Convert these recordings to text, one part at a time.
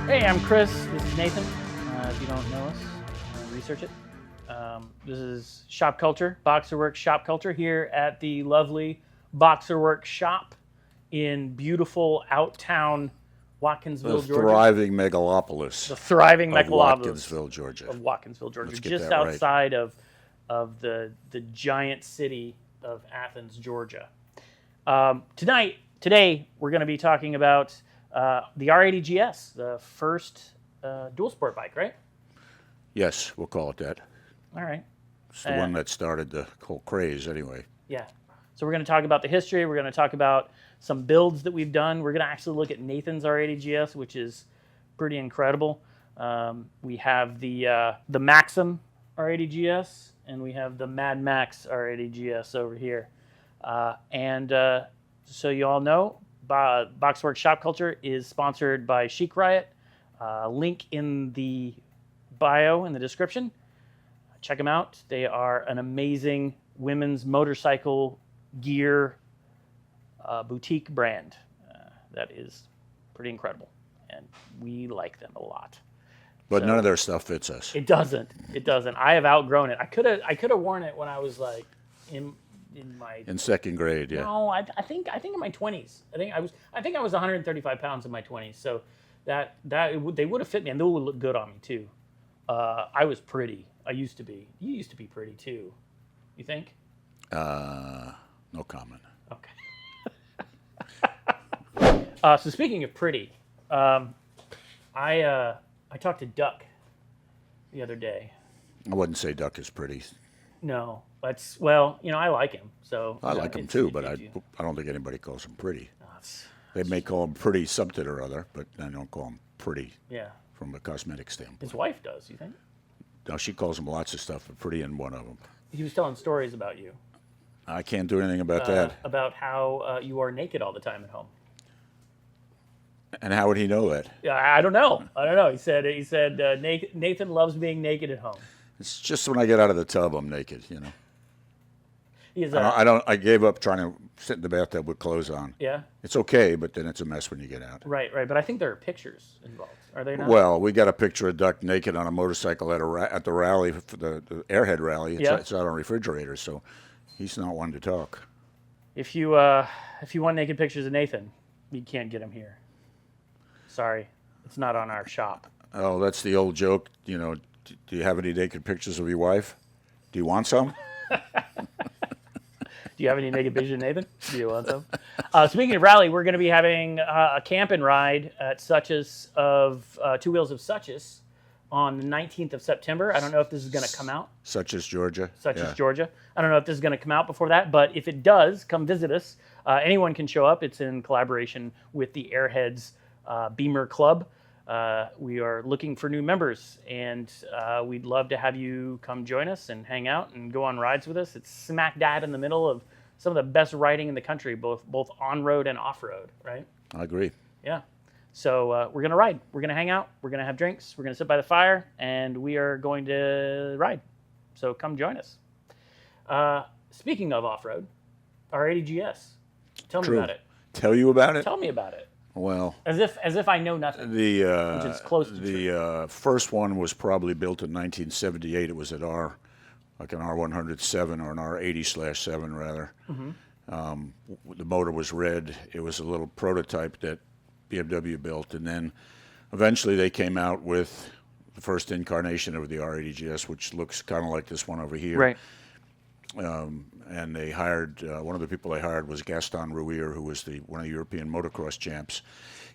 Hey, I'm Chris. This is Nathan. If you don't know us, research it. This is Shop Culture, Boxerworks Shop Culture here at the lovely Boxerworks shop in beautiful outtown Watkinsville, The Georgia. thriving megalopolis. The thriving of megalopolis Watkinsville, Georgia. of Watkinsville, Georgia, Let's get just that right. outside of the giant city of Athens, Georgia. Today we're going to be talking about the R80GS, the first dual sport bike, right? Yes, we'll call it that. All right. It's the one that started the whole craze, anyway. Yeah. So we're going to talk about the history. We're going to talk about some builds that we've done. We're going to actually look at Nathans R80GS, which is pretty incredible. We have the Maxim R80GS, and we have the Mad Max R80GS over here. So you all know, Boxerworks Shop Culture is sponsored by Chic Riot. Link in the bio in the description. Check them out. They are an amazing women's motorcycle gear boutique brand that is pretty incredible, and we like them a lot. But none of their stuff fits us. It doesn't. It doesn't. I have outgrown it. I could have worn it when I was like in second grade, yeah. No, I think in my 20s. I think I was 135 pounds in my 20s. So they would have fit me, and they would look good on me too. I was pretty. I used to be. You used to be pretty too. You think? No comment. Okay. So speaking of pretty, I talked to Duck the other day. I wouldn't say Duck is pretty. No, I like him. So I like him too, but I don't think anybody calls him pretty. They may call him pretty something or other, but I don't call him pretty. Yeah. From a cosmetic standpoint. His wife does, you think? No, she calls him lots of stuff, but pretty in one of them. He was telling stories about you. I can't do anything about that. About how you are naked all the time at home. And how would he know that? Yeah, I don't know. He said Nathan loves being naked at home. It's just when I get out of the tub, I'm naked, you know. I gave up trying to sit in the bathtub with clothes on. Yeah. It's okay, but then it's a mess when you get out. Right. But I think there are pictures involved. Are they not? Well, we got a picture of Duck naked on a motorcycle at the rally, for the airhead rally. It's out on refrigerators, so he's not one to talk. If you want naked pictures of Nathan, you can't get them here. Sorry, it's not on our shop. Oh, that's the old joke. You know, do you have any naked pictures of your wife? Do you want some? Do you have any naked pictures of Nathan? Do you want some? Speaking of rally, we're going to be having a camp and ride at Suchess of Two Wheels of Suchess on the 19th of September. I don't know if this is going to come out. Suchess, Georgia. Suchess, Georgia. I don't know if this is going to come out before that, but if it does, come visit us. Anyone can show up. It's in collaboration with the Airheads Beamer Club. We are looking for new members, and we'd love to have you come join us and hang out and go on rides with us. It's smack dab in the middle of some of the best riding in the country, both on-road and off-road, right? I agree. Yeah. So we're going to ride. We're going to hang out. We're going to have drinks. We're going to sit by the fire, and we are going to ride. So come join us. Speaking of off-road, R80GS. Tell me about it. Tell you about it? Tell me about it. Well, as if I know nothing. Which is close to the first one was probably built in 1978. It was at an R107 or an R80/7 rather. Mm-hmm. The motor was red. It was a little prototype that BMW built, and then eventually they came out with the first incarnation of the R80GS, which looks kind of like this one over here. Right. And they hired, one of the people they hired was Gaston Ruier, who was one of the European motocross champs.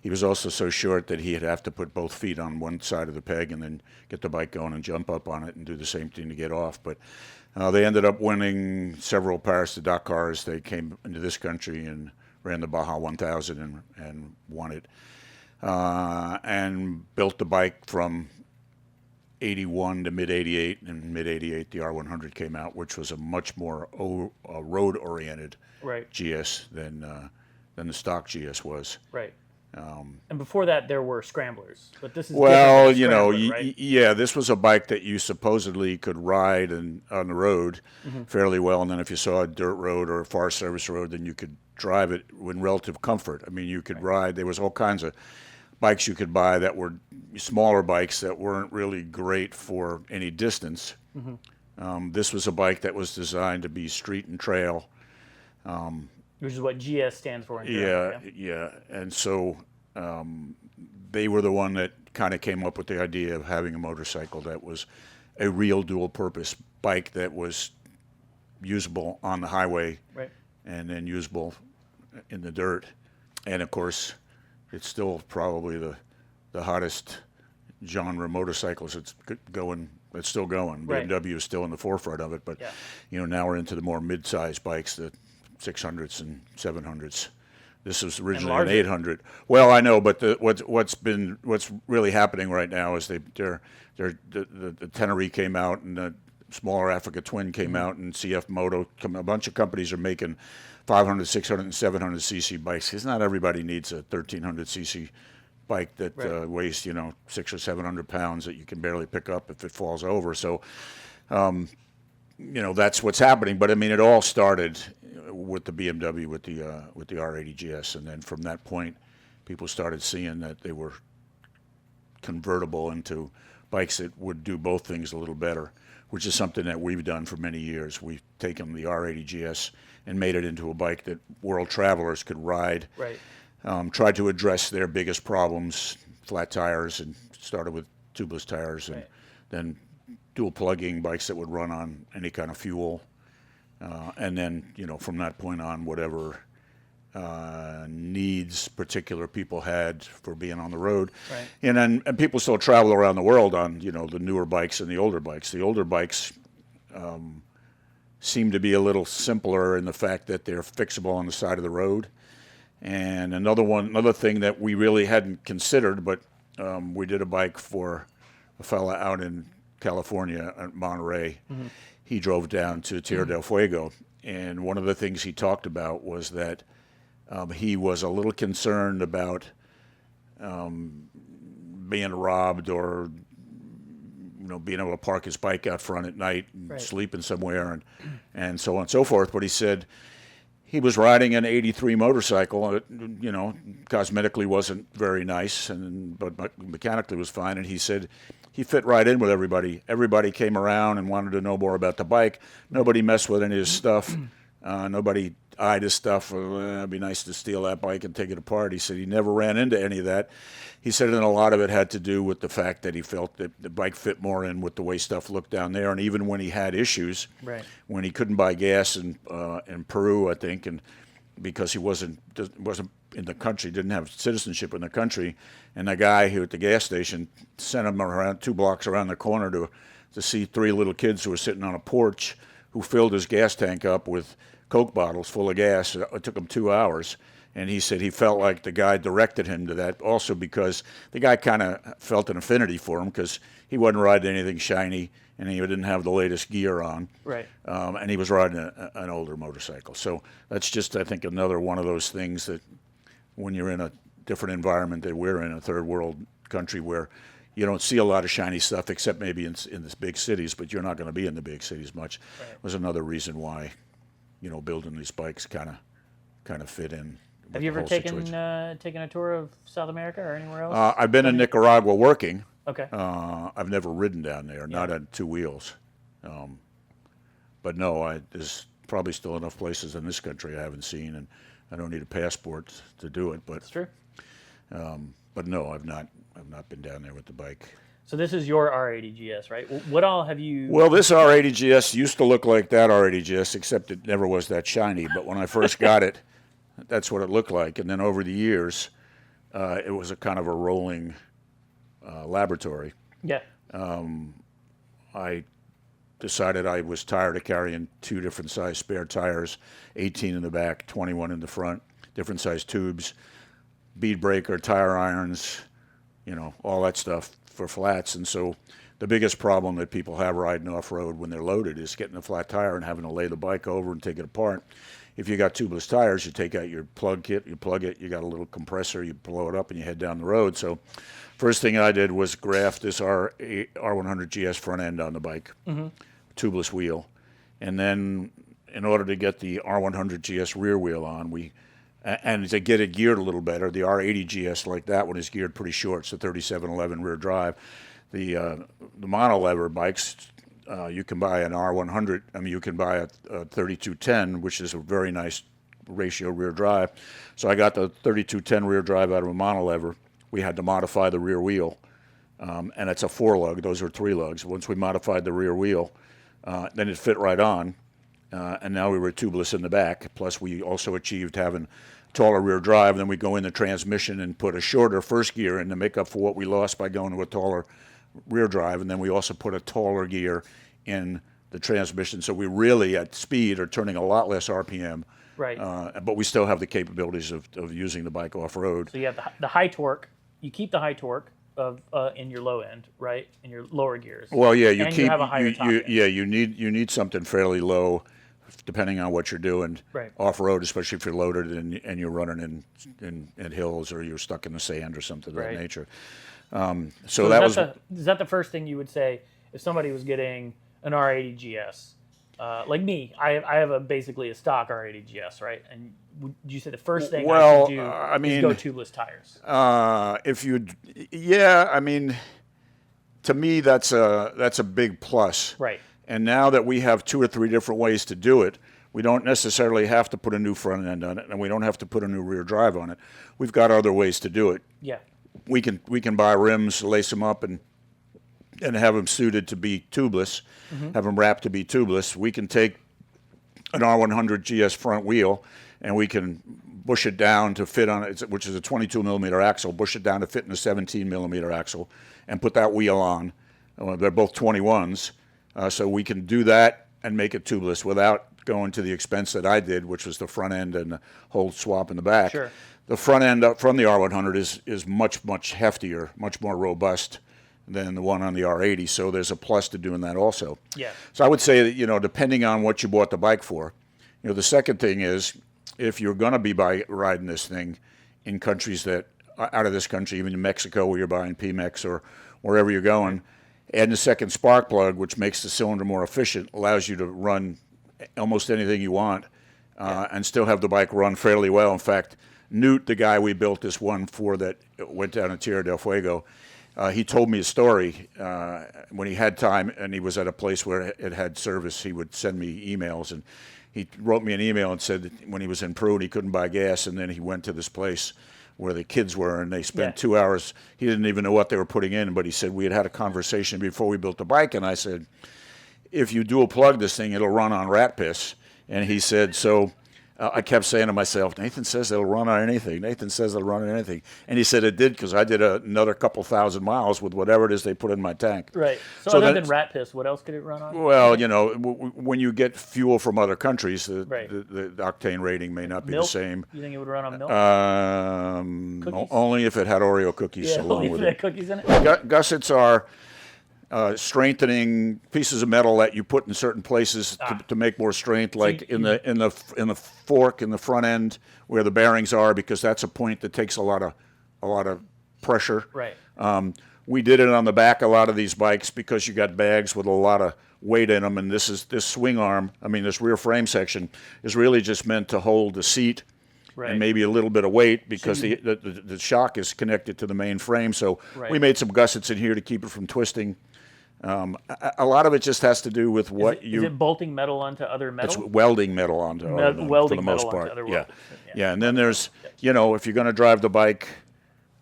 He was also so short that he'd have to put both feet on one side of the peg and then get the bike going and jump up on it and do the same thing to get off. But they ended up winning several Paris to Dakars. They came into this country and ran the Baja 1000 and won it. And built the bike from 81 to mid-88, and mid-88 the R100 came out, which was a much more road-oriented GS than the stock GS was. Right. And before that, there were scramblers, but this is well, right? Yeah, this was a bike that you supposedly could ride on the road fairly well, and then if you saw a dirt road or a Forest Service road, then you could drive it in relative comfort. I mean, you could ride. There was all kinds of bikes you could buy that were smaller bikes that weren't really great for any distance. This was a bike that was designed to be street and trail. Which is what GS stands for in Yeah, Germany. yeah. And so they were the one that kind of came up with the idea of having a motorcycle that was a real dual-purpose bike that was usable on the highway Right. and then usable in the dirt. And of course, it's still probably the hottest genre motorcycles. It's going. It's still going. Right. BMW is still in the forefront of it, but Yeah. now we're into the more mid-sized bikes, the 600s and 700s. This was originally an larger. 800. Well, I know, but what's really happening right now is the Tenere came out and the smaller Africa Twin came out, and CF Moto, a bunch of companies are making 500, 600, and 700 cc bikes. Because not everybody needs a 1300 cc bike that Right. weighs 600 or 700 pounds that you can barely pick up if it falls over. So that's what's happening. But I mean, it all started with the BMW with the R80GS, and then from that point, people started seeing that they were convertible into bikes that would do both things a little better, which is something that we've done for many years. We've taken the R80GS and made it into a bike that world travelers could ride. Right. Tried to address their biggest problems, flat tires, and started with tubeless tires, and Right. then dual plugging bikes that would run on any kind of fuel. And then, from that point on, whatever needs particular people had for being on the road. Right. And people still travel around the world on, the newer bikes and the older bikes. The older bikes seem to be a little simpler in the fact that they're fixable on the side of the road. And another thing that we really hadn't considered, but we did a bike for a fella out in California at Monterey. He drove down to Tierra del Fuego, and one of the things he talked about was that he was a little concerned about being robbed or being able to park his bike out front at night and Right. sleeping somewhere and so on and so forth. But he said he was riding an '83 motorcycle. It, cosmetically wasn't very nice, but mechanically was fine. And he said he fit right in with everybody. Everybody came around and wanted to know more about the bike. Nobody messed with any of his stuff. Nobody eyed his stuff. It'd be nice to steal that bike and take it apart. He said he never ran into any of that. He said, and a lot of it had to do with the fact that he felt that the bike fit more in with the way stuff looked down there. And even when he had issues, Right. when he couldn't buy gas in Peru, I think, and because he wasn't in the country, didn't have citizenship in the country, and the guy who at the gas station sent him around 2 blocks around the corner to see 3 little kids who were sitting on a porch who filled his gas tank up with Coke bottles full of gas. It took him 2 hours. And he said he felt like the guy directed him to that, also because the guy kind of felt an affinity for him because he wasn't riding anything shiny and he didn't have the latest gear on. Right. And he was riding an older motorcycle. So that's just, I think, another one of those things that when you're in a different environment that we're in, a third world country where you don't see a lot of shiny stuff except maybe in the big cities, but you're not going to be in the big cities much, Right. was another reason why, building these bikes kind of fit in. Have you ever taken a tour of South America or anywhere else? I've been in Nicaragua working. Okay. I've never ridden down there, not on 2 wheels. But no, there's probably still enough places in this country I haven't seen, and I don't need a passport to do it. But That's true. but no, I've not been down there with the bike. So this is your R80GS, right? What all have you? Well, this R80GS used to look like that R80GS, except it never was that shiny. But when I first got it, that's what it looked like. And then over the years, it was a kind of a rolling laboratory. Yeah. I decided I was tired of carrying 2 different size spare tires, 18 in the back, 21 in the front, different size tubes, bead breaker, tire irons, all that stuff for flats. And so the biggest problem that people have riding off-road when they're loaded is getting a flat tire and having to lay the bike over and take it apart. If you got tubeless tires, you take out your plug kit, you plug it, you got a little compressor, you blow it up, and you head down the road. So first thing I did was graft this R100GS front end on the bike, tubeless wheel. And then in order to get the R100GS rear wheel on, we And to get it geared a little better, the R80GS like that one is geared pretty short. It's a 3711 rear drive. The mono-lever bikes, you can buy an R100. I mean, you can buy a 3210, which is a very nice ratio rear drive. So I got the 3210 rear drive out of a mono-lever. We had to modify the rear wheel, and it's a 4-lug. Those are 3 lugs. Once we modified the rear wheel, then it fit right on. And now we were tubeless in the back. Plus, we also achieved having taller rear drive. Then we go in the transmission and put a shorter first gear in to make up for what we lost by going to a taller rear drive. And then we also put a taller gear in the transmission. So we really, at speed, are turning a lot less RPM. Right. But we still have the capabilities of using the bike off-road. So you have the high torque. You keep the high torque of in your low end, right? In your lower gears. Well, yeah, you and keep you have a higher top end. yeah, you need something fairly low, depending on what you're doing. Right. Off-road, especially if you're loaded and you're running in hills or you're stuck in the sand or something of that nature. So that was. Is that the first thing you would say if somebody was getting an R80GS? Like me, I have basically a stock R80GS, right? And would you say the first thing I should do is go tubeless tires? I mean, to me that's a big plus. Right. And now that we have 2 or 3 different ways to do it, we don't necessarily have to put a new front end on it, and we don't have to put a new rear drive on it. We've got other ways to do it. Yeah. We can buy rims, lace them up, and have them suited to be tubeless, have them wrapped to be tubeless. We can take an R100GS front wheel and we can bush it down to fit on it, which is a 22 millimeter axle, bush it down to fit in a 17 millimeter axle and put that wheel on. They're both 21s, so we can do that and make it tubeless without going to the expense that I did, which was the front end and the whole swap in the back. Sure. The front end up from the R100 is much, much heftier, much more robust than the one on the R80, so there's a plus to doing that also. Yeah. So I would say that, depending on what you bought the bike for, the second thing is, if you're going to be riding this thing in countries that, out of this country, even in Mexico where you're buying PMEX or wherever you're going, adding a second spark plug, which makes the cylinder more efficient, allows you to run almost anything you want and still have the bike run fairly well. In fact, Newt, the guy we built this one for that went down to Tierra del Fuego, he told me a story when he had time and he was at a place where it had service. He would send me emails, and he wrote me an email and said that when he was in Peru and he couldn't buy gas, and then he went to this place where the kids were, and they spent 2 hours. He didn't even know what they were putting in, but he said we had a conversation before we built the bike, and I said, if you dual plug this thing, it'll run on rat piss. And he said, so I kept saying to myself, Nathan says it'll run on anything. Nathan says it'll run on anything. And he said it did, because I did another couple thousand miles with whatever it is they put in my tank. Right. So other than rat piss, what else could it run on? Well, when you get fuel from other countries, the octane rating may not be milk? the same. You think it would run on milk? Only if it had Oreo cookies along with it. Only if it had cookies in it? Gussets are strengthening pieces of metal that you put in certain places to make more strength, like in the fork in the front end where the bearings are, because that's a point that takes a lot of pressure. Right. We did it on the back a lot of these bikes because you got bags with a lot of weight in them, and this swing arm, this rear frame section is really just meant to hold the seat. Right. And maybe a little bit of weight, because the shock is connected to the main frame. So we made some gussets in here to keep it from twisting. A lot of it just has to do with what is it bolting metal onto other metal? It's welding metal onto other metal, welding for the most metal part. Onto other Yeah. And then there's, if you're going to drive the bike,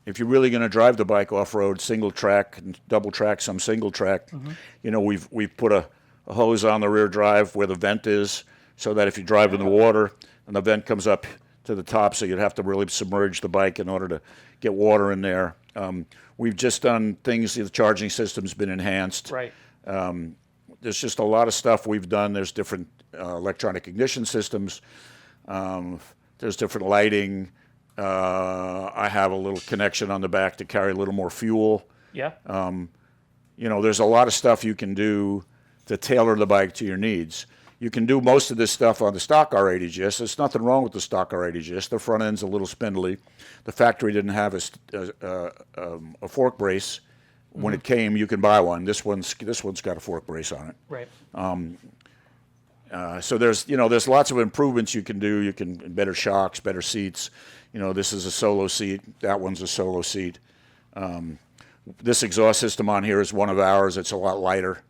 if you're really going to drive the bike off-road, single track, and double track, some single track, we've put a hose on the rear drive where the vent is, so that if you drive in the water and the vent comes up to the top, so you'd have to really submerge the bike in order to get water in there. We've just done things, the charging system's been enhanced. Right. There's just a lot of stuff we've done. There's different electronic ignition systems. There's different lighting. I have a little connection on the back to carry a little more fuel. Yeah. There's a lot of stuff you can do to tailor the bike to your needs. You can do most of this stuff on the stock R80GS. There's nothing wrong with the stock R80GS. The front end's a little spindly. The factory didn't have a fork brace. When it came, you can buy one. This one's got a fork brace on it. Right. So there's lots of improvements you can do. You can better shocks, better seats. This is a solo seat. That one's a solo seat. This exhaust system on here is one of ours. It's a lot lighter.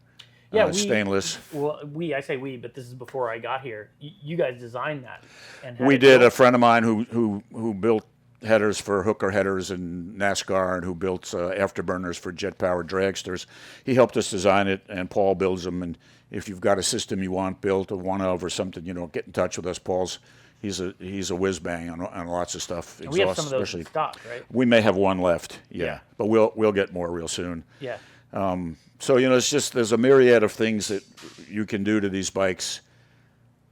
Yeah, stainless. Well, I say we, but this is before I got here. You guys designed that. And We did. A friend of mine who built headers for hooker headers in NASCAR and who built afterburners for jet-powered dragsters. He helped us design it, and Paul builds them. And if you've got a system you want built or one of or something, get in touch with us. He's a whiz bang on lots of stuff. And we have some of those in stock, right? We may have one left, yeah. But we'll get more real soon. Yeah. So there's a myriad of things that you can do to these bikes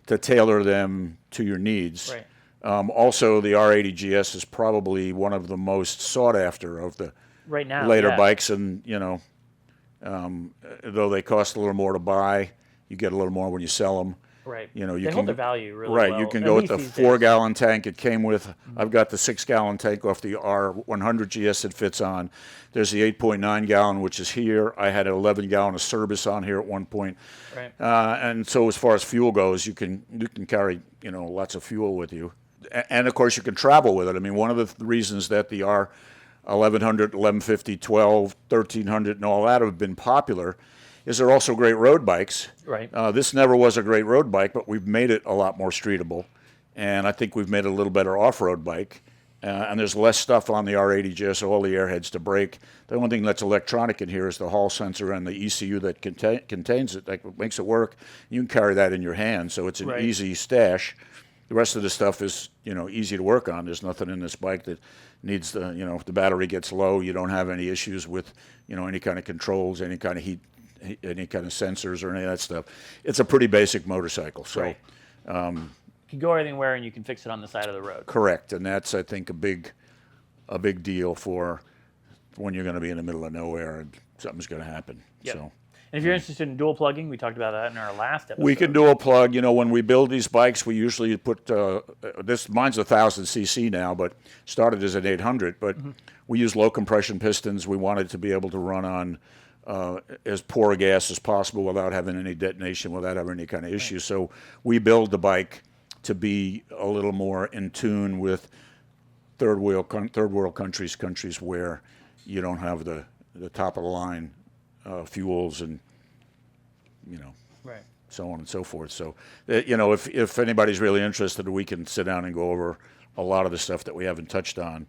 to tailor them to your needs. Right. Also, the R80GS is probably one of the most sought after of the right now, later bikes, and though they cost a little more to buy, you get a little more when you sell them. Right. You they hold their value really right. well. You can go with the 4-gallon tank it came with. Mm-hmm. I've got the 6-gallon tank off the R100GS it fits on. There's the 8.9-gallon, which is here. I had an 11-gallon of service on here at one point. Right. And so as far as fuel goes, you can carry lots of fuel with you, and of course you can travel with it. I mean, one of the reasons that the R 1100, 1150, 12, 1300, and all that have been popular is they're also great road bikes. Right. This never was a great road bike, but we've made it a lot more streetable, and I think we've made it a little better off-road bike. And there's less stuff on the R80GS, all the airheads to brake. The only thing that's electronic in here is the hall sensor and the ECU that contains it, that makes it work. You can carry that in your hand, so it's an easy stash. The rest of the stuff is, easy to work on. There's nothing in this bike that needs if the battery gets low, you don't have any issues with, any kind of controls, any kind of heat, any kind of sensors or any of that stuff. It's a pretty basic motorcycle. So, you can go anywhere and you can fix it on the side of the road. Correct, and that's, I think, a big deal for when you're going to be in the middle of nowhere and something's going to happen. Yep. So. And if you're interested in dual plugging, we talked about that in our last episode. We can dual plug. When we build these bikes, we usually put mine's 1,000 cc now, but started as an 800. But we use low compression pistons. We wanted to be able to run on as poor a gas as possible without having any detonation, without having any kind of issue. So we build the bike to be a little more in tune with third world countries where you don't have the top of the line fuels and so on and so forth. So if anybody's really interested, we can sit down and go over a lot of the stuff that we haven't touched on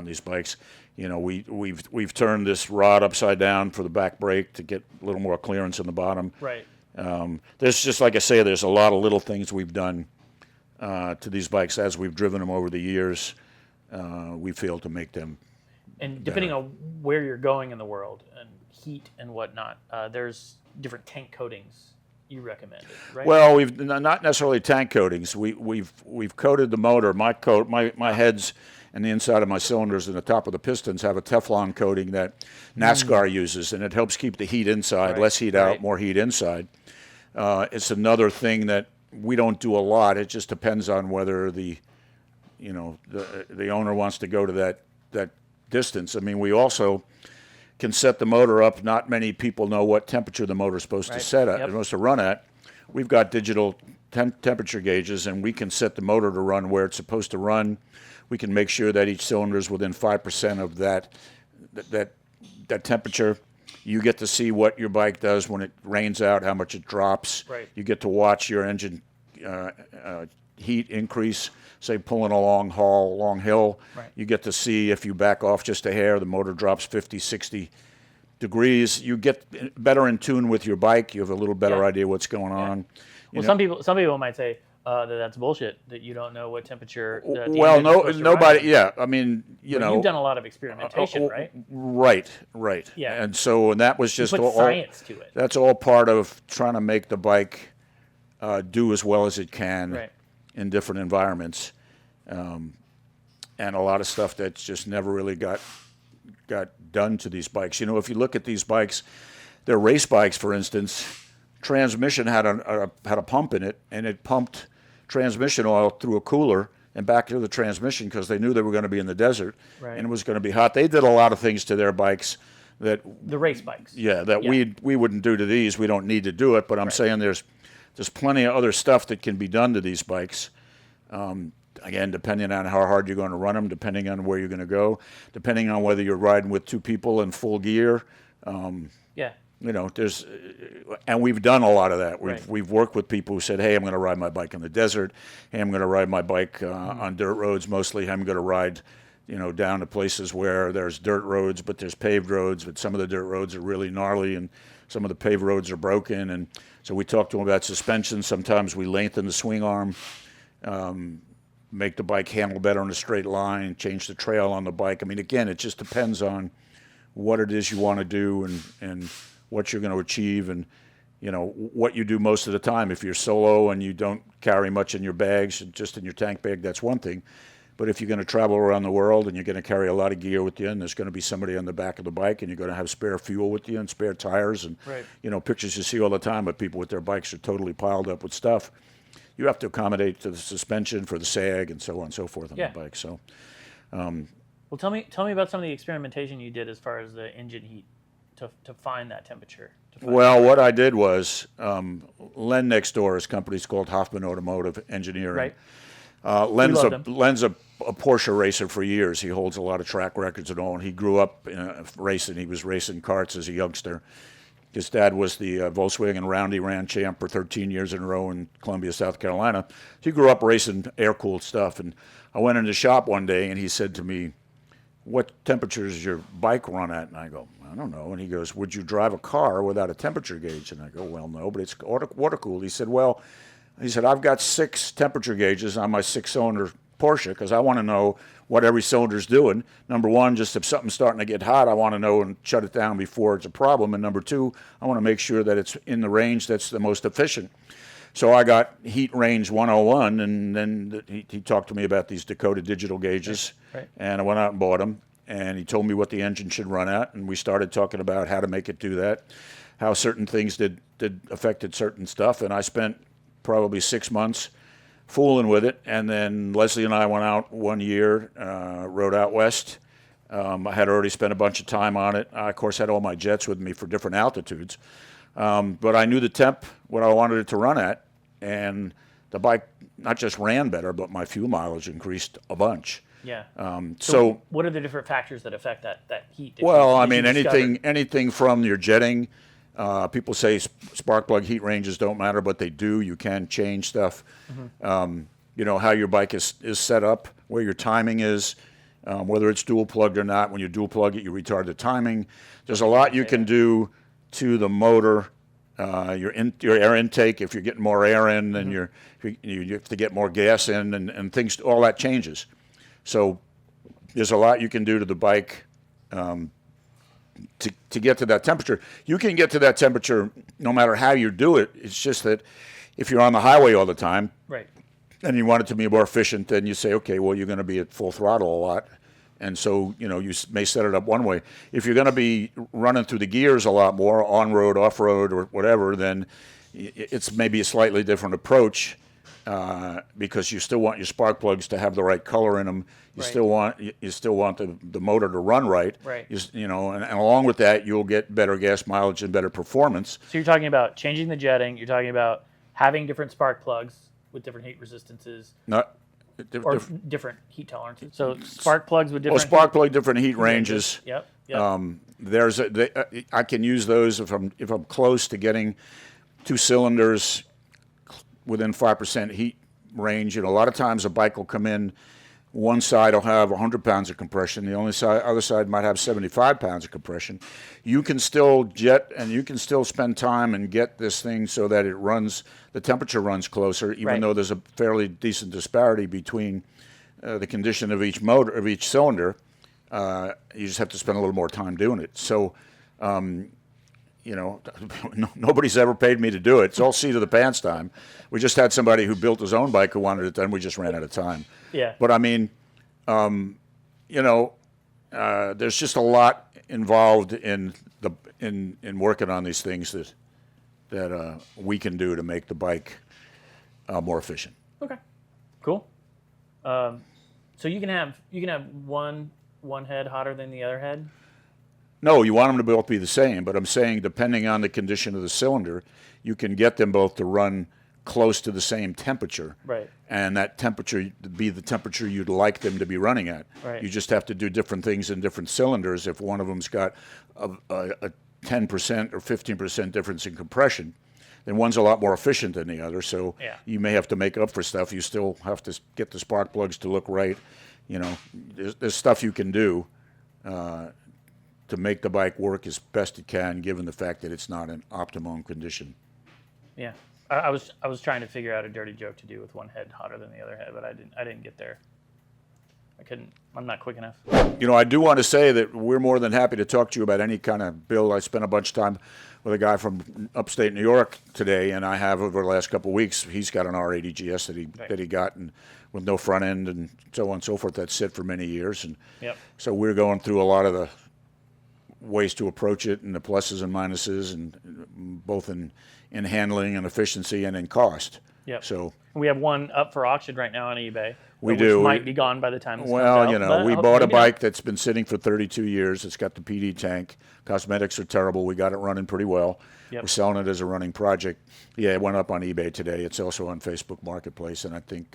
these bikes. We've turned this rod upside down for the back brake to get a little more clearance in the bottom. Right. There's just, like I say, there's a lot of little things we've done to these bikes as we've driven them over the years. We feel to make them and depending on where you're going in the world and heat and whatnot, there's different tank coatings you recommended, right? Well, we've not necessarily tank coatings. We've coated the motor. My heads and the inside of my cylinders and the top of the pistons have a Teflon coating that NASCAR uses, and it helps keep the heat inside, less heat out, more heat inside. It's another thing that we don't do a lot. It just depends on whether the owner wants to go to that distance. I mean, we also can set the motor up. Not many people know what temperature the motor is supposed to set at, supposed to run at. We've got digital temperature gauges, and we can set the motor to run where it's supposed to run. We can make sure that each cylinder is within 5% of that temperature. You get to see what your bike does when it rains out, how much it drops. Right. You get to watch your engine heat increase, say pulling a long haul, long hill. Right. You get to see if you back off just a hair, the motor drops 50, 60 degrees. You get better in tune with your bike. You have a little better idea what's going on. Well, some people might say that's bullshit, that you don't know what temperature. Well, nobody. Yeah, I mean, you've done a lot of experimentation, right? Right. Yeah. And that was just you put science to it. That's all part of trying to make the bike do as well as it can in different environments, and a lot of stuff that's just never really got done to these bikes. If you look at these bikes, they're race bikes, for instance. Transmission had a pump in it, and it pumped transmission oil through a cooler and back to the transmission because they knew they were going to be in the desert and it was going to be hot. They did a lot of things to their bikes that The race bikes. yeah, that we wouldn't do to these. We don't need to do it, but I'm saying there's plenty of other stuff that can be done to these bikes. Again, depending on how hard you're going to run them, depending on where you're going to go, depending on whether you're riding with two people in full gear. Yeah. You know, and we've done a lot of that. Right. We've worked with people who said, "Hey, I'm going to ride my bike in the desert. Hey, I'm going to ride my bike on dirt roads. Mostly, I'm going to ride, you know, down to places where there's dirt roads, but there's paved roads. But some of the dirt roads are really gnarly, and some of the paved roads are broken. And so we talk to them about suspension. Sometimes we lengthen the swing arm, make the bike handle better on a straight line, change the trail on the bike. I mean, again, it just depends on what it is you want to do and what you're going to achieve, and you know what you do most of the time. If you're solo and you don't carry much in your bags, just in your tank bag, that's one thing. But if you're going to travel around the world and you're going to carry a lot of gear with you, and there's going to be somebody on the back of the bike, and you're going to have spare fuel with you and spare tires, and you know, pictures you see all the time of people with their bikes are totally piled up with stuff. You have to accommodate to the suspension for the sag and so on and so forth on the bike. So, well, tell me about some of the experimentation you did as far as the engine heat to find that temperature. Well, what I did was, Len next door, his company's called Hoffman Automotive Engineering. Right. Len's a Porsche racer for years. He holds a lot of track records and all, and he grew up racing. He was racing karts as a youngster. His dad was the Volkswagen Roundy Ran champ for 13 years in a row in Columbia, South Carolina. He grew up racing air-cooled stuff, and I went in the shop one day, and he said to me, "What temperature does your bike run at?" And I go, "I don't know." And he goes, "Would you drive a car without a temperature gauge?" And I go, "Well, no, but it's water-cooled." He said, "Well," he said, "I've got 6 temperature gauges on my 6-cylinder Porsche because I want to know what every cylinder's doing. Number one, just if something's starting to get hot, I want to know and shut it down before it's a problem. And number two, I want to make sure that it's in the range that's the most efficient." So I got Heat Range 101, and then he talked to me about these Dakota digital gauges, and I went out and bought them, and he told me what the engine should run at, and we started talking about how to make it do that, how certain things did affected certain stuff, and I spent probably 6 months fooling with it, and then Leslie and I went out one year, rode out west. I had already spent a bunch of time on it. I, of course, had all my jets with me for different altitudes, but I knew the temp, what I wanted it to run at, and the bike not just ran better, but my fuel mileage increased a bunch. Yeah. So what are the different factors that affect that heat? Well, I mean, anything from your jetting. People say spark plug heat ranges don't matter, but they do. You can change stuff. You know, how your bike is set up, where your timing is, whether it's dual plugged or not. When you dual plug it, you retard the timing. There's a lot you can do to the motor. Your air intake, if you're getting more air in, then you have to get more gas in, and things, all that changes. So there's a lot you can do to the bike to get to that temperature. You can get to that temperature no matter how you do it. It's just that if you're on the highway all the time, and you want it to be more efficient, then you say, okay, well, you're going to be at full throttle a lot. And so, you know, you may set it up one way. If you're going to be running through the gears a lot more, on-road, off-road, or whatever, then it's maybe a slightly different approach because you still want your spark plugs to have the right color in them. You still want the motor to run right. You know, and along with that, you'll get better gas mileage and better performance. So you're talking about changing the jetting. You're talking about having different spark plugs with different heat resistances. Or different heat tolerances. So spark plugs with different. Spark plug different heat ranges. Yep. I can use those if I'm close to getting 2 cylinders within 5% heat range. You know, a lot of times a bike will come in. One side will have 100 pounds of compression. The other side might have 75 pounds of compression. You can still jet, and you can still spend time and get this thing so that the temperature runs closer, even though there's a fairly decent disparity between the condition of each motor, of each cylinder. You just have to spend a little more time doing it. So, you know, nobody's ever paid me to do it. It's all seat of the pants time. We just had somebody who built his own bike who wanted it done. We just ran out of time. Yeah. But I mean, you know, there's just a lot involved in working on these things that we can do to make the bike more efficient. Okay. Cool. So you can have one head hotter than the other head? No, you want them to both be the same, but I'm saying depending on the condition of the cylinder, you can get them both to run close to the same temperature. Right. And that temperature be the temperature you'd like them to be running at. Right. You just have to do different things in different cylinders. If one of them's got a 10% or 15% difference in compression, then one's a lot more efficient than the other. So you may have to make up for stuff. You still have to get the spark plugs to look right. You know, there's stuff you can do to make the bike work as best it can, given the fact that it's not in optimum condition. Yeah. I was trying to figure out a dirty joke to do with one head hotter than the other head, but I didn't get there. I couldn't. I'm not quick enough. You know, I do want to say that we're more than happy to talk to you about any kind of build. I spent a bunch of time with a guy from upstate New York today, and I have over the last couple of weeks. He's got an R80GS that he got, and with no front end and so on and so forth. That's sit for many years, and so we're going through a lot of the ways to approach it and the pluses and minuses, and both in handling and efficiency and in cost. Yep. So we have one up for auction right now on eBay. We do. Which might be gone by the time this comes Well, out, you know, we bought a maybe bike that's been sitting for 32 years. It's got the PD tank. Cosmetics are terrible. We got it running pretty well. Yep. We're selling it as a running project. Yeah, it went up on eBay today. It's also on Facebook Marketplace, and I think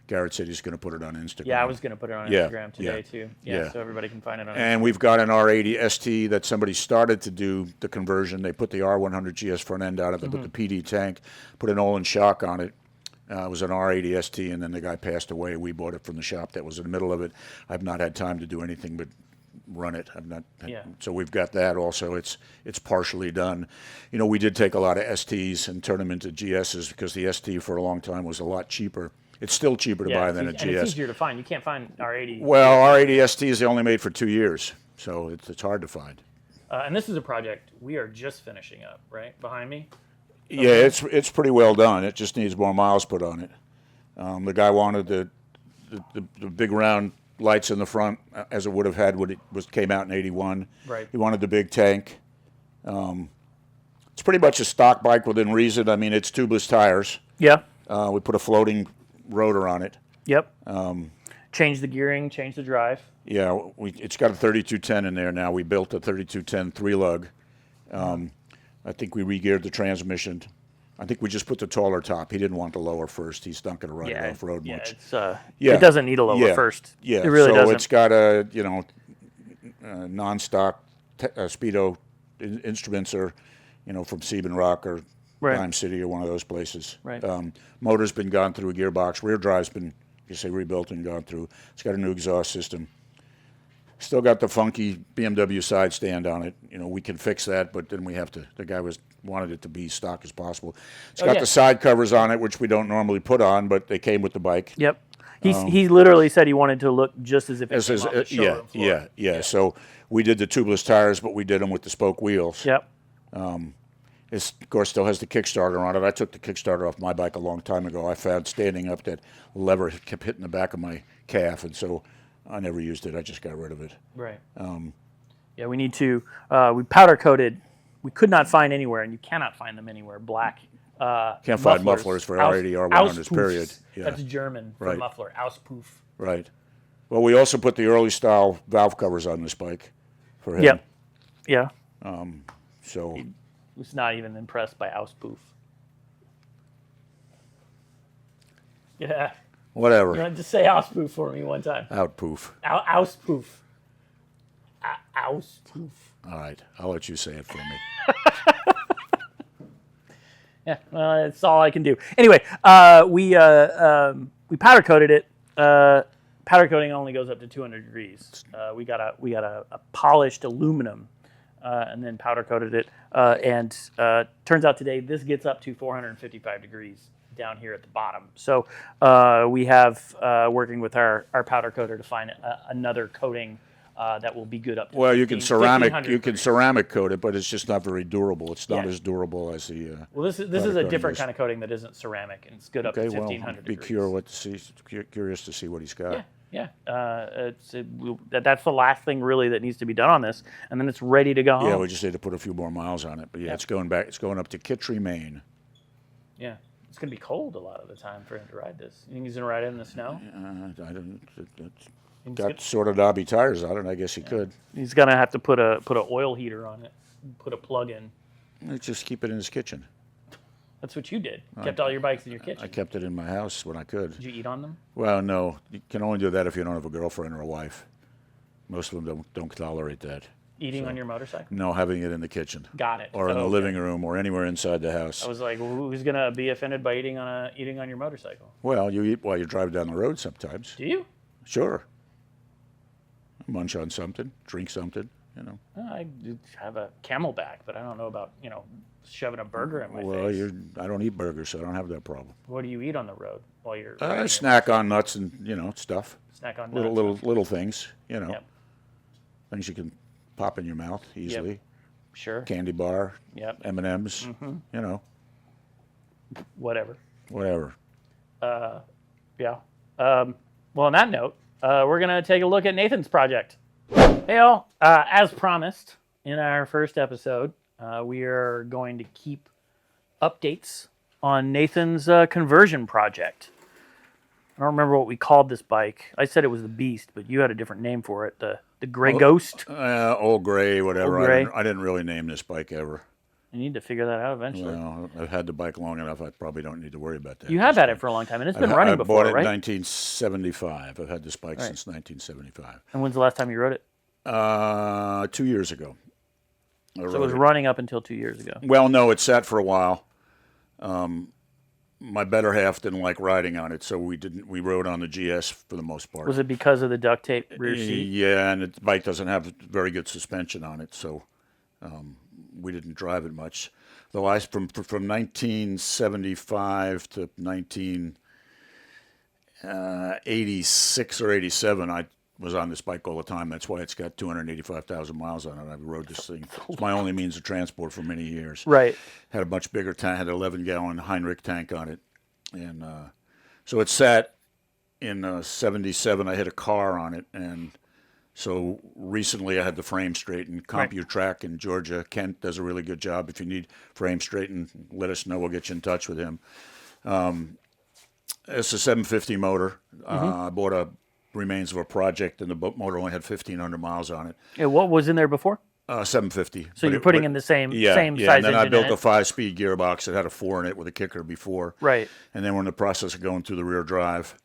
Garrett said he's going to put it on Instagram. Yeah, I was going to put it on Instagram today too. Yeah, so everybody can find it on Instagram. And we've got an R80 ST that somebody started to do the conversion. They put the R100GS front end out of it, put the PD tank, put an Olin shock on it. It was an R80 ST, and then the guy passed away. We bought it from the shop that was in the middle of it. I've not had time to do anything but run it. I've not. So we've got that also. It's partially done. You know, we did take a lot of STs and turn them into GSs because the ST for a long time was a lot cheaper. It's still cheaper to buy than a GS. And it's easier to find. You can't find R80. Well, R80 STs they only made for 2 years, so it's hard to find. And this is a project we are just finishing up, right behind me. Yeah, it's pretty well done. It just needs more miles put on it. The guy wanted the big round lights in the front, as it would have had when it came out in '81. Right. He wanted the big tank. It's pretty much a stock bike within reason. I mean, it's tubeless tires. Yeah. We put a floating rotor on it. Yep. Change the gearing, change the drive. Yeah, it's got a 3210 in there now. We built a 3210 3-lug. I think we re-geared the transmission. I think we just put the taller top. He didn't want the lower first. He's not going to ride it off-road much. It doesn't need a lower first. Yeah, it really doesn't. So it's got a, non-stock Speedo instruments are, from Sieben Rock or Lime City or one of those places. Right. Motor's been gone through a gearbox. Rear drive's been, rebuilt and gone through. It's got a new exhaust system. Still got the funky BMW side stand on it. We can fix that, but then we have to. The guy wanted it to be stock as possible. It's got the side covers on it, which we don't normally put on, but they came with the bike. Yep. He literally said he wanted to look just as if it came off the showroom floor. Yeah. So we did the tubeless tires, but we did them with the spoke wheels. Yep. It, of course, still has the Kickstarter on it. I took the Kickstarter off my bike a long time ago. I found standing up that lever kept hitting the back of my calf, and so I never used it. I just got rid of it. Right. Yeah, we need to. We powder coated. We could not find anywhere, and you cannot find them anywhere. Black. Can't find mufflers for R80 R100s. Period. Yeah. That's German for muffler. Auspuff. Right. Well, we also put the early style valve covers on this bike for him. Yep. Yeah. So. He was not even impressed by Auspuff. Yeah. Whatever. You want to say Auspuff for me one time? Outpoof. Auspuff. Auspuff. All right, I'll let you say it for me. Yeah, well, that's all I can do. Anyway, we powder coated it. Powder coating only goes up to 200 degrees. We got a polished aluminum, and then powder coated it. And turns out today this gets up to 455 degrees down here at the bottom. So we have working with our powder coater to find another coating that will be good up to. Well, you can ceramic coat it, but it's just not very durable. It's not as durable as the. Well, this is a different kind of coating that isn't ceramic, and it's good up to 1,500 degrees. Curious to see what he's got. Yeah. That's the last thing really that needs to be done on this, and then it's ready to go home. Yeah, we just need to put a few more miles on it. But it's going back. It's going up to Kittry, Maine. Yeah. It's going to be cold a lot of the time for him to ride this. You think he's going to ride it in the snow? got sort of knobby tires on it. I guess he could. He's gonna have to put a oil heater on it, put a plug in. Just keep it in his kitchen. That's what you did. Kept all your bikes in your kitchen. I kept it in my house when I could. Did you eat on them? Well, no. You can only do that if you don't have a girlfriend or a wife. Most of them don't tolerate that. Eating on your motorcycle? No, having it in the kitchen. Got it. Or in the living room or anywhere inside the house. I was like, who's gonna be offended by eating on your motorcycle? Well, you eat while you drive down the road sometimes. Do you? Sure. Munch on something, drink something, you know. I have a Camelback, but I don't know about, shoving a burger in my face. Well, I don't eat burgers, so I don't have that problem. What do you eat on the road while you're I snack on nuts and, stuff. Snack on nuts. Little things, Yep. Things you can pop in your mouth easily. Yep. Sure. Candy bar. Yep. M&Ms. Whatever. Yeah. Well, on that note, we're going to take a look at Nathan's project. Hey, all. As promised in our first episode, we are going to keep updates on Nathan's conversion project. I don't remember what we called this bike. I said it was the Beast, but you had a different name for it. The Gray Ghost? Old Gray, whatever. Old Gray. I didn't really name this bike ever. You need to figure that out eventually. Well, I've had the bike long enough. I probably don't need to worry about that. You have had it for a long time, and it's been running before, right? I bought it right? in 1975. I've had this bike since 1975. And when's the last time you rode it? 2 years ago. So it was running up until 2 years ago. Well, no, it sat for a while. My better half didn't like riding on it, so we rode on the GS for the most part. Was it because of the duct tape rear seat? Yeah, and the bike doesn't have very good suspension on it, so we didn't drive it much. Though from 1975 to 1986 or 87, I was on this bike all the time. That's why it's got 285,000 miles on it. I rode this thing. It's my only means of transport for many years. Right. Had a much bigger tank, had an 11-gallon Heinrich tank on it. And so it sat in 77. I hit a car on it. And so recently I had the frame straightened. CompuTrack in Georgia. Kent does a really good job. If you need frame straightened, let us know. We'll get you in touch with him. It's a 750 motor. I bought a remains of a project, and the motor only had 1,500 miles on it. Yeah, what was in there before? 750. So you're putting in the same size and then engine I built in a it? 5-speed gearbox that had a 4 in it with a kicker before. Right. And then we're in the process of going through the rear drive.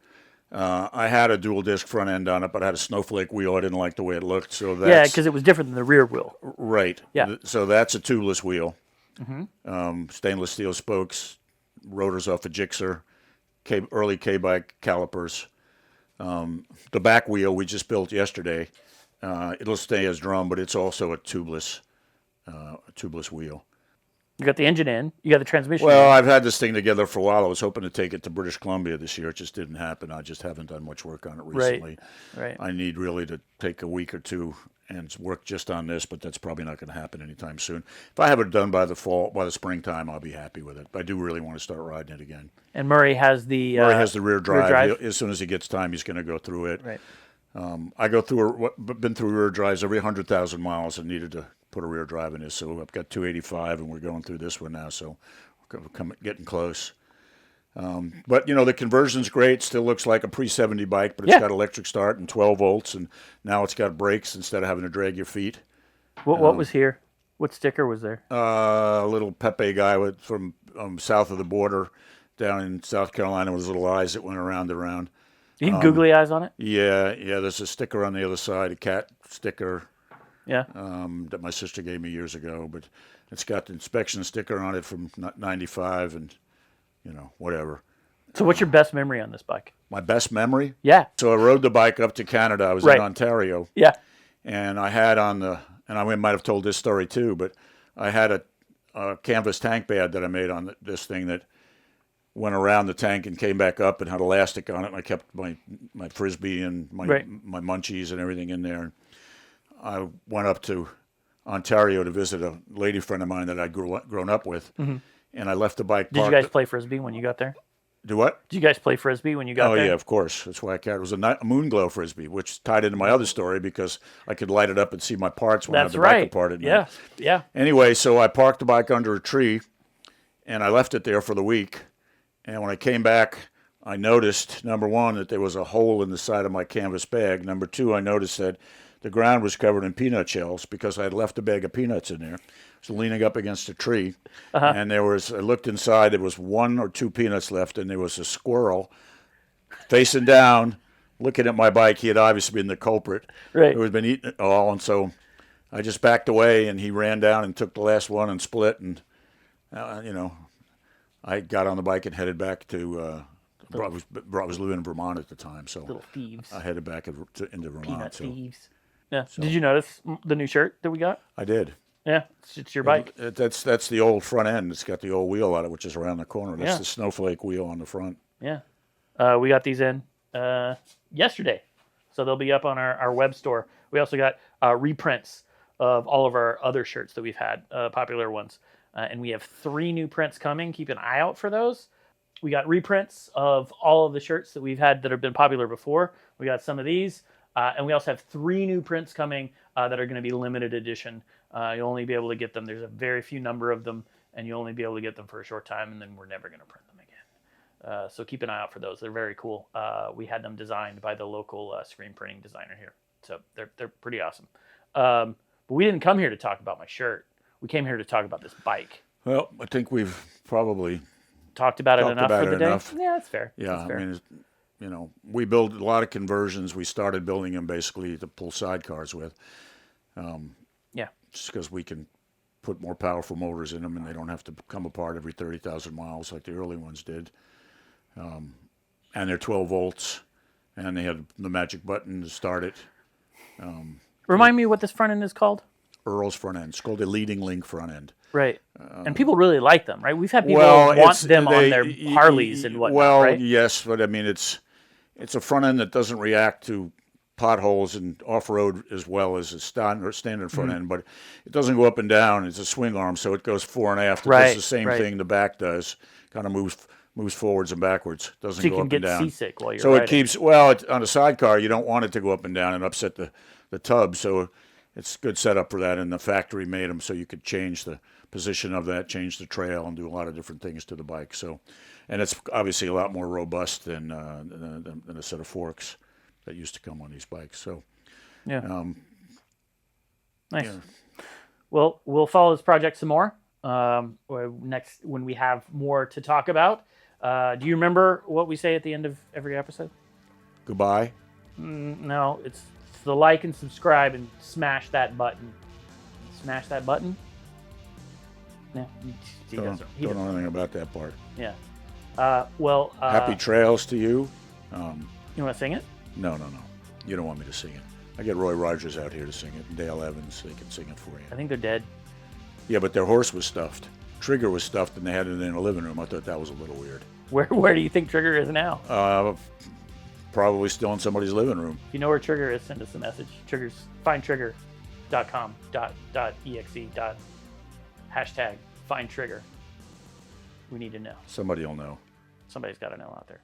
I had a dual disc front end on it, but I had a snowflake wheel. I didn't like the way it looked, so that's... Yeah, because it was different than the rear wheel. Right. Yeah. So that's a tubeless wheel. Stainless steel spokes, rotors off a Gixxer, early K-bike calipers. The back wheel we just built yesterday. It'll stay as drum, but it's also a tubeless wheel. You got the engine in. You got the transmission Well, in. I've had this thing together for a while. I was hoping to take it to British Columbia this year. It just didn't happen. I just haven't done much work on it recently. Right. I need really to take a week or two and work just on this, but that's probably not going to happen anytime soon. If I have it done by the springtime, I'll be happy with it. But I do really want to start riding it again. And Murray has the rear drive. As soon as he gets time, he's going to go through it. Right. I been through rear drives every 100,000 miles and needed to put a rear drive in this. So I've got 285, and we're going through this one now. So we're getting close. But, the conversion's great. Still looks like a pre-70 bike, but it's got electric start and 12 volts, and now it's got brakes instead of having to drag your feet. What was here? What sticker was there? A little Pepe guy from south of the border down in South Carolina with his little eyes that went around. You had googly eyes on it? Yeah. There's a sticker on the other side, a cat sticker. Yeah. That my sister gave me years ago, but it's got the inspection sticker on it from 95 and, whatever. So what's your best memory on this bike? My best memory? Yeah. So I rode the bike up to Canada. I was in Ontario. Yeah. And I had and I might have told this story too, but I had a canvas tank bed that I made on this thing that went around the tank and came back up and had elastic on it. And I kept my Frisbee and my munchies and everything in there. I went up to Ontario to visit a lady friend of mine that I'd grown up with, and I left the bike parked. Did you guys play Frisbee when you got there? Do what? Did you guys play Frisbee when you got there? Oh, yeah, of course. That's why I carried it. was a moon glow Frisbee, which tied into my other story because I could light it up and see my parts when I had the bike apart at night. Yeah. Anyway, so I parked the bike under a tree, and I left it there for the week. And when I came back I noticed, number one, that there was a hole in the side of my canvas bag. Number two, I noticed that the ground was covered in peanut shells because I had left a bag of peanuts in there. I was leaning up against a tree, and I looked inside, there was 1 or 2 peanuts left, and there was a squirrel facing down, looking at my bike. He had obviously been the culprit Right. who had been eating it all, and so I just backed away, and he ran down and took the last one and split, and, I got on the bike and headed back to I was living in Vermont at the time, so Little thieves. I headed back into Vermont. Peanut so thieves. Yeah. Did you notice the new shirt that we got? I did. Yeah, it's your bike. That's the old front end. It's got the old wheel on it, which is around the corner. That's Yeah. the snowflake wheel on the front. Yeah. We got these in yesterday, so they'll be up on our web store. We also got reprints of all of our other shirts that we've had, popular ones. And we have 3 new prints coming. Keep an eye out for those. We got reprints of all of the shirts that we've had that have been popular before. We got some of these. And we also have 3 new prints coming that are going to be limited edition. You'll only be able to get them. There's a very few number of them, and you'll only be able to get them for a short time, and then we're never going to print them again. So keep an eye out for those. They're very cool. We had them designed by the local screen printing designer here. So they're pretty awesome. But we didn't come here to talk about my shirt. We came here to talk about this bike. Well, I think we've probably Talked about it enough for the day? enough. Yeah, that's fair. Yeah, That's fair. I mean, we build a lot of conversions. We started building them basically to pull sidecars with. Yeah. Just because we can put more powerful motors in them and they don't have to come apart every 30,000 miles like the early ones did. And they're 12 volts, and they had the magic button to start it. Remind me what this front end is called? Earl's front end. It's called the leading link front end. Right. And people really like them, right? We've had people want it's- them on they- their Harleys and whatnot, Well, right? yes, but I mean, it's a front end that doesn't react to potholes and off-road as well as a standard Mm-hmm. front end, but it doesn't go up and down. It's a swing arm, so it goes fore and aft. It Right, does the same right. thing the back does. Kind of moves forwards and backwards. Doesn't So you go can up get and down. seasick while you're So riding. it keeps on a sidecar. You don't want it to go up and down and upset the tub. So it's a good setup for that. And the factory made them so you could change the position of that, change the trail, and do a lot of different things to the bike. So, and it's obviously a lot more robust than a set of forks that used to come on these bikes. So, Yeah. Nice. yeah. Well, we'll follow this project some more next when we have more to talk about. Do you remember what we say at the end of every episode? Goodbye. No, it's the like and subscribe and smash that button. Smash that button? Yeah, he doesn't. He Don't doesn't. know anything about that part. Yeah. Happy trails to you. You want to sing it? No. You don't want me to sing it. I get Roy Rogers out here to sing it, and Dale Evans. They can sing it for you. I think they're dead. Yeah, but their horse was stuffed. Trigger was stuffed, and they had it in a living room. I thought that was a little weird. Where do you think Trigger is now? Probably still in somebody's living room. If you know where Trigger is, send us a message. Findtrigger.com.exe. Hashtag find Trigger. We need to know. Somebody will know. Somebody's got to know out there.